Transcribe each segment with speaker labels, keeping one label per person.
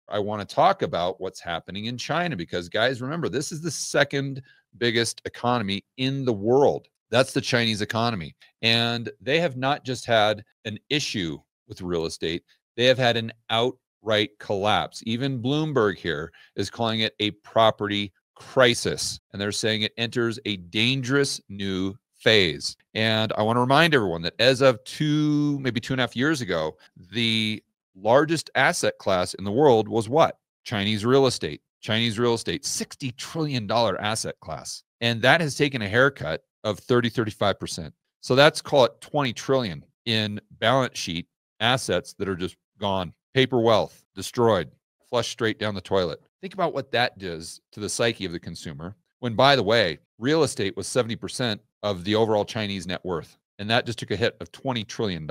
Speaker 1: I want to talk about what's happening in China because, guys, remember, this is the second biggest economy in the world. That's the Chinese economy. And they have not just had an issue with real estate, they have had an outright collapse. Even Bloomberg here is calling it a property crisis. And they're saying it enters a dangerous new phase. And I want to remind everyone that as of maybe 2.5 years ago, the largest asset class in the world was what? Chinese real estate. Chinese real estate, $60 trillion asset class. And that has taken a haircut of 35%. So that's, call it 20 trillion in balance sheet assets that are just gone. Paper wealth, destroyed, flushed straight down the toilet. Think about what that does to the psyche of the consumer when, by the way, real estate was 70% of the overall Chinese net worth. And that just took a hit of $20 trillion.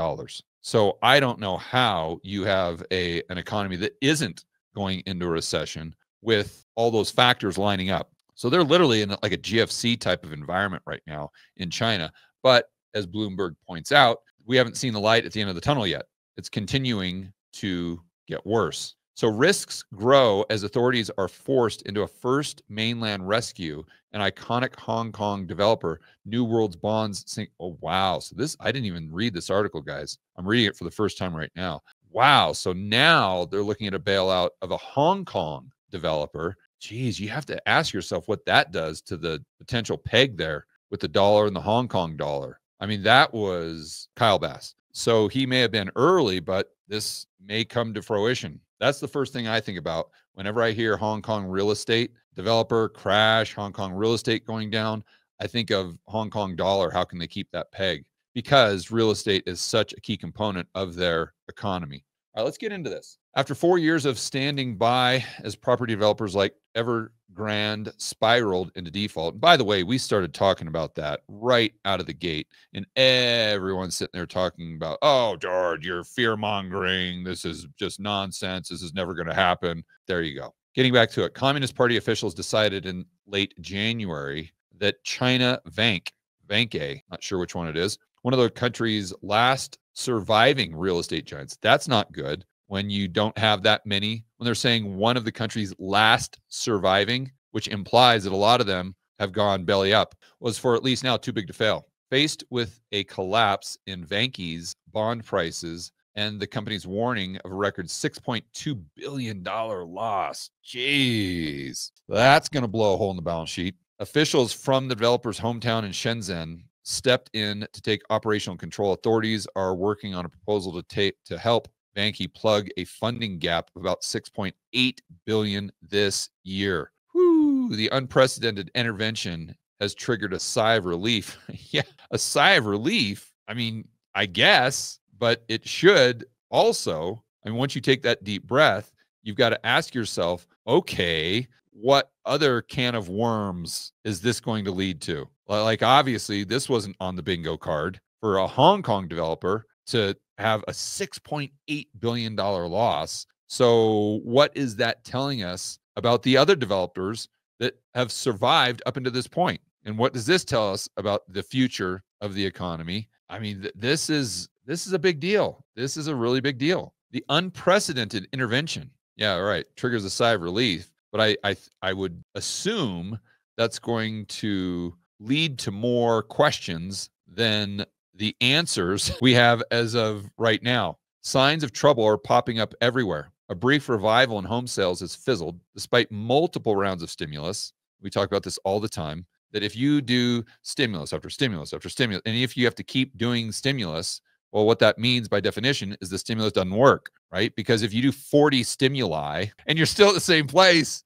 Speaker 1: So I don't know how you have an economy that isn't going into a recession with all those factors lining up. So they're literally in like a GFC type of environment right now in China. But as Bloomberg points out, we haven't seen the light at the end of the tunnel yet. It's continuing to get worse. So risks grow as authorities are forced into a first mainland rescue. An iconic Hong Kong developer, New World's bonds sink. Oh, wow. So I didn't even read this article, guys. I'm reading it for the first time right now. Wow. So now they're looking at a bailout of a Hong Kong developer. Geez, you have to ask yourself what that does to the potential peg there with the dollar and the Hong Kong dollar. I mean, that was Kyle Bass. So he may have been early, but this may come to fruition. That's the first thing I think about whenever I hear Hong Kong real estate developer crash, Hong Kong real estate going down. I think of Hong Kong dollar. How can they keep that peg? Because real estate is such a key component of their economy. All right, let's get into this. After 4 years of standing by as property developers like Evergrande spiraled into default. And by the way, we started talking about that right out of the gate. And everyone's sitting there talking about, oh, George, you're fear-mongering. This is just nonsense. This is never going to happen. There you go. Getting back to it, Communist Party officials decided in late January that China Vanke, not sure which one it is, one of the country's last surviving real estate giants. That's not good when you don't have that many. When they're saying one of the country's last surviving, which implies that a lot of them have gone belly up, was for at least now too big to fail. Faced with a collapse in Vanke's bond prices and the company's warning of a record $6.2 billion loss. Jeez, that's going to blow a hole in the balance sheet. Officials from the developer's hometown in Shenzhen stepped in to take operational control. Authorities are working on a proposal to help Vanke plug a funding gap of about $6.8 billion this year. Whew, the unprecedented intervention has triggered a sigh of relief. Yeah, a sigh of relief. I mean, I guess, but it should also. I mean, once you take that deep breath, you've got to ask yourself, okay, what other can of worms is this going to lead to? Like, obviously, this wasn't on the bingo card for a Hong Kong developer to have a $6.8 billion loss. So what is that telling us about the other developers that have survived up until this point? And what does this tell us about the future of the economy? I mean, this is a big deal. This is a really big deal. The unprecedented intervention, yeah, right, triggers a sigh of relief. But I would assume that's going to lead to more questions than the answers we have as of right now. Signs of trouble are popping up everywhere. A brief revival in home sales has fizzled despite multiple rounds of stimulus. We talk about this all the time, that if you do stimulus after stimulus after stimulus, and if you have to keep doing stimulus, well, what that means by definition is the stimulus doesn't work, right? Because if you do 40 stimuli and you're still at the same place,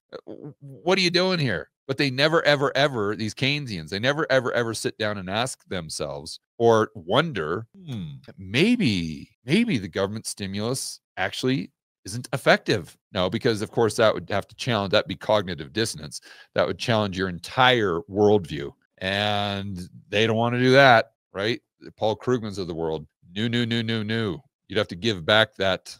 Speaker 1: what are you doing here? But they never, ever, ever, these Keynesians, they never, ever, ever sit down and ask themselves or wonder, maybe the government stimulus actually isn't effective. No, because of course that would have to challenge, that'd be cognitive dissonance. That would challenge your entire worldview. And they don't want to do that, right? The Paul Krugmans of the world. No. You'd have to give back that.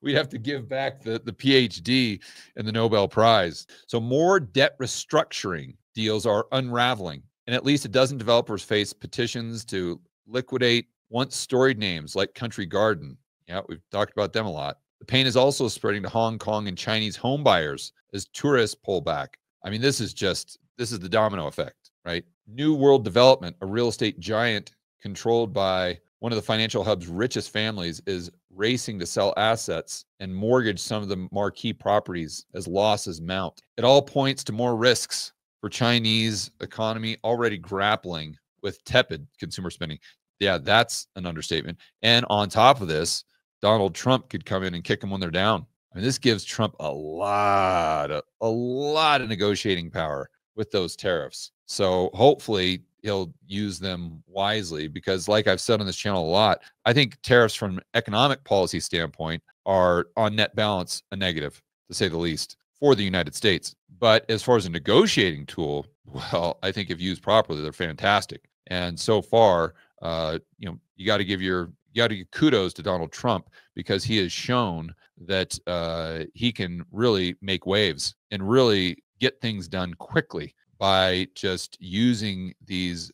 Speaker 1: We'd have to give back the PhD and the Nobel Prize. So more debt restructuring deals are unraveling. And at least a dozen developers face petitions to liquidate once storied names like Country Garden. Yeah, we've talked about them a lot. The pain is also spreading to Hong Kong and Chinese home buyers as tourists pull back. I mean, this is the domino effect, right? New World Development, a real estate giant controlled by one of the financial hub's richest families, is racing to sell assets and mortgage some of the marquee properties as losses mount. It all points to more risks for Chinese economy already grappling with tepid consumer spending. Yeah, that's an understatement. And on top of this, Donald Trump could come in and kick them when they're down. I mean, this gives Trump a lot of negotiating power with those tariffs. So hopefully he'll use them wisely, because like I've said on this channel a lot, I think tariffs from an economic policy standpoint are on net balance a negative, to say the least, for the United States. But as far as a negotiating tool, well, I think if used properly, they're fantastic. And so far, you got to give kudos to Donald Trump, because he has shown that he can really make waves and really get things done quickly by just using these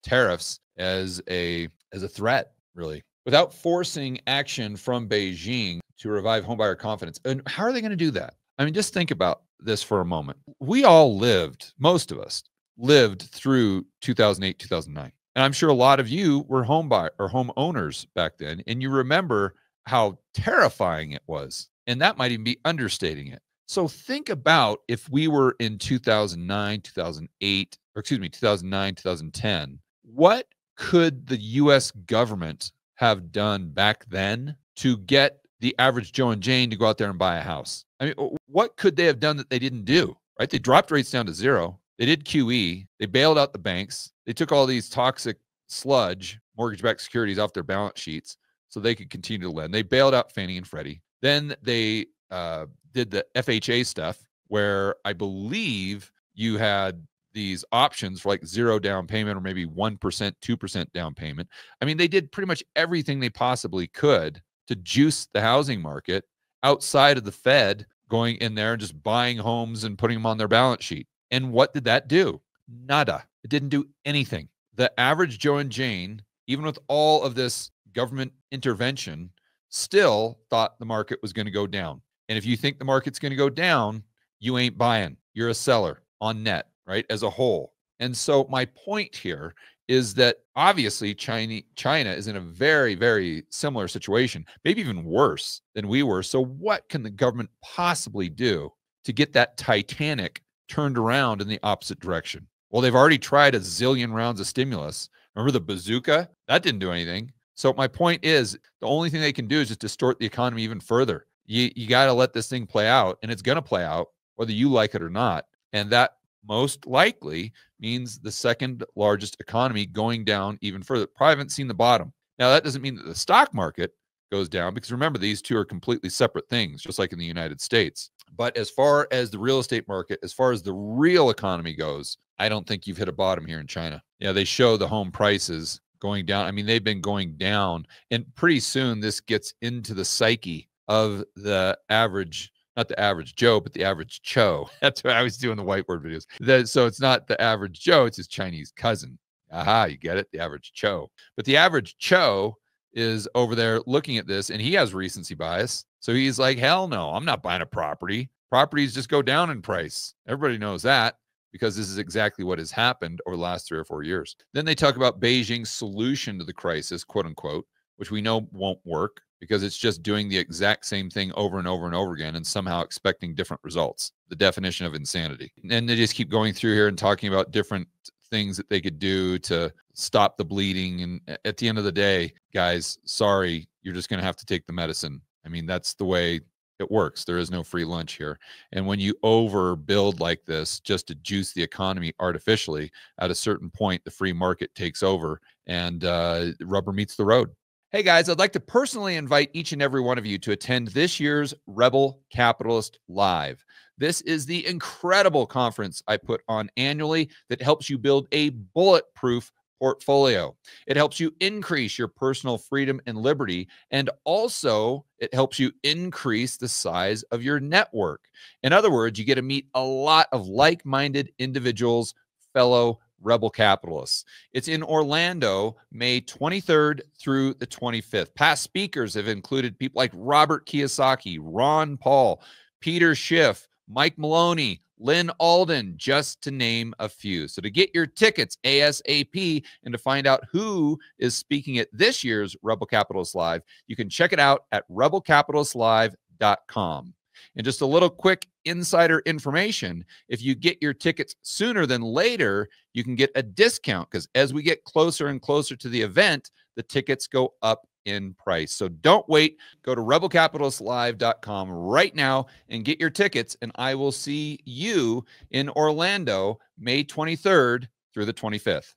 Speaker 1: tariffs as a threat, really, without forcing action from Beijing to revive homebuyer confidence. And how are they going to do that? I mean, just think about this for a moment. We all most of us lived through 2008, 2009. And I'm sure a lot of you were homeowners back then, and you remember how terrifying it was. And that might even be understating it. So think about if we were in 2009, 2008, or excuse me, 2009, 2010, what could the US government have done back then to get the average Joe and Jane to go out there and buy a house? I mean, what could they have done that they didn't do, right? They dropped rates down to zero. They did QE. They bailed out the banks. They took all these toxic sludge mortgage-backed securities off their balance sheets so they could continue to lend. They bailed out Fannie and Freddie. Then they did the FHA stuff, where I believe you had these options for like zero down payment or maybe 1%, 2% down payment. I mean, they did pretty much everything they possibly could to juice the housing market outside of the Fed going in there and just buying homes and putting them on their balance sheet. And what did that do? Nada. It didn't do anything. The average Joe and Jane, even with all of this government intervention, still thought the market was going to go down. And if you think the market's going to go down, you ain't buying. You're a seller on net, right, as a whole. And so my point here is that obviously China is in a very, very similar situation, maybe even worse than we were. So what can the government possibly do to get that Titanic turned around in the opposite direction? Well, they've already tried a zillion rounds of stimulus. Remember the bazooka? That didn't do anything. So my point is, the only thing they can do is just distort the economy even further. You got to let this thing play out, and it's going to play out whether you like it or not. And that most likely means the second largest economy going down even further. Probably haven't seen the bottom. Now, that doesn't mean that the stock market goes down, because remember, these two are completely separate things, just like in the United States. But as far as the real estate market, as far as the real economy goes, I don't think you've hit a bottom here in China. Yeah, they show the home prices going down. I mean, they've been going down, and pretty soon this gets into the psyche of the average, not the average Joe, but the average Cho. That's what I was doing the whiteboard videos. So it's not the average Joe, it's his Chinese cousin. Aha, you get it? The average Cho. But the average Cho is over there looking at this, and he has recency bias. So he's like, hell no, I'm not buying a property. Properties just go down in price. Everybody knows that, because this is exactly what has happened over the last 3 or 4 years. Then they talk about Beijing's solution to the crisis, quote unquote, which we know won't work, because it's just doing the exact same thing over and over and over again and somehow expecting different results. The definition of insanity. And they just keep going through here and talking about different things that they could do to stop the bleeding. And at the end of the day, guys, sorry, you're just going to have to take the medicine. I mean, that's the way it works. There is no free lunch here. And when you overbuild like this just to juice the economy artificially, at a certain point, the free market takes over and rubber meets the road. Hey guys, I'd like to personally invite each and every one of you to attend this year's Rebel Capitalist Live. This is the incredible conference I put on annually that helps you build a bulletproof portfolio. It helps you increase your personal freedom and liberty, and also it helps you increase the size of your network. In other words, you get to meet a lot of like-minded individuals, fellow Rebel Capitalists. It's in Orlando, May 23rd through the 25th. Past speakers have included people like Robert Kiyosaki, Ron Paul, Peter Schiff, Mike Maloney, Lynn Alden, just to name a few. So to get your tickets ASAP and to find out who is speaking at this year's Rebel Capitalist Live, you can check it out at rebelcapitalistlive.com. And just a little quick insider information, if you get your tickets sooner than later, you can get a discount, because as we get closer and closer to the event, the tickets go up in price. So don't wait. Go to rebelcapitalistlive.com right now and get your tickets, and I will see you in Orlando, May 23rd through the 25th.